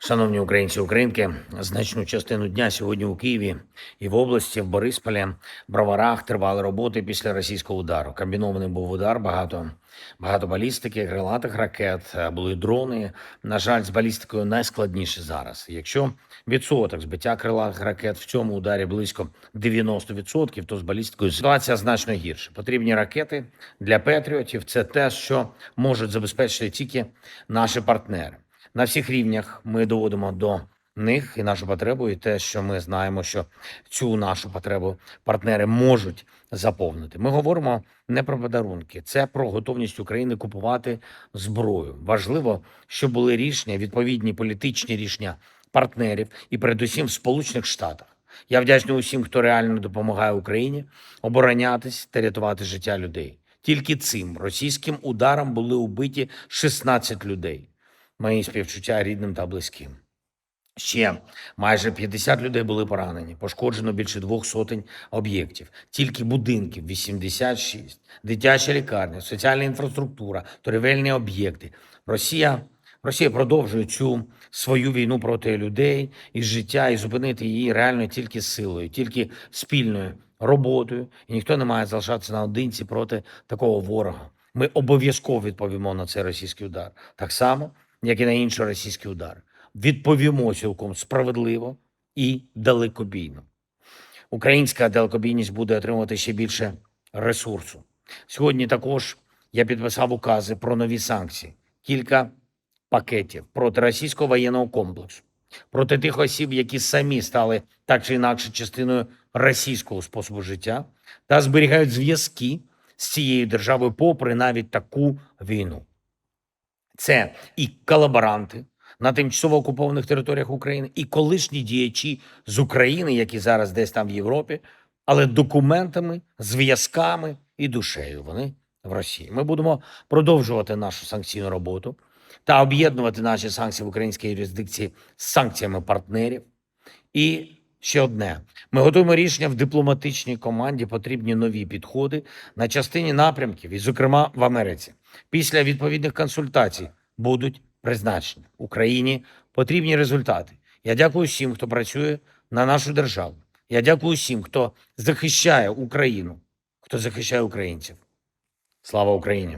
Шановні українці, українки, значну частину дня сьогодні у Києві і в області, в Борисполі, Броварах тривали роботи після російського удару. Комбінований був удар, багато балістики, крилатих ракет, були дрони. На жаль, з балістикою найскладніше зараз. Якщо відсоток збиття крилатих ракет в цьому ударі близько 90%, то з балістикою ситуація значно гірша. Потрібні ракети для патріотів. Це те, що можуть забезпечити тільки наші партнери. На всіх рівнях ми доводимо до них і нашу потребу, і те, що ми знаємо, що цю нашу потребу партнери можуть заповнити. Ми говоримо не про подарунки, це про готовність України купувати зброю. Важливо, щоб були рішення, відповідні політичні рішення партнерів і передусім в Сполучених Штатах. Я вдячний усім, хто реально допомагає Україні оборонятись та рятувати життя людей. Тільки цим російським ударом були убиті 16 людей. Мої співчуття рідним та близьким. Ще майже 50 людей були поранені, пошкоджено більше 200 об'єктів. Тільки будинків 86, дитяча лікарня, соціальна інфраструктура, торгівельні об'єкти. Росія продовжує цю свою війну проти людей і життя, і зупинити її реально тільки силою, тільки спільною роботою. І ніхто не має залишатися наодинці проти такого ворога. Ми обов'язково відповімо на цей російський удар. Так само, як і на інші російські удари. Відповімо цілком справедливо і далекобійно. Українська далекобійність буде отримувати ще більше ресурсу. Сьогодні також я підписав укази про нові санкції. Кілька пакетів проти російського воєнного комплексу, проти тих осіб, які самі стали так чи інакше частиною російського способу життя та зберігають зв'язки з цією державою попри навіть таку війну. Це і колаборанти на тимчасово окупованих територіях України, і колишні діячі з України, які зараз десь там в Європі, але документами, зв'язками і душею вони в Росії. Ми будемо продовжувати нашу санкційну роботу та об'єднувати наші санкції в українській юрисдикції з санкціями партнерів. І ще одне. Ми готуємо рішення в дипломатичній команді, потрібні нові підходи на частині напрямків, і, зокрема, в Америці. Після відповідних консультацій будуть призначені. Україні потрібні результати. Я дякую всім, хто працює на нашу державу. Я дякую всім, хто захищає Україну, хто захищає українців. Слава Україні!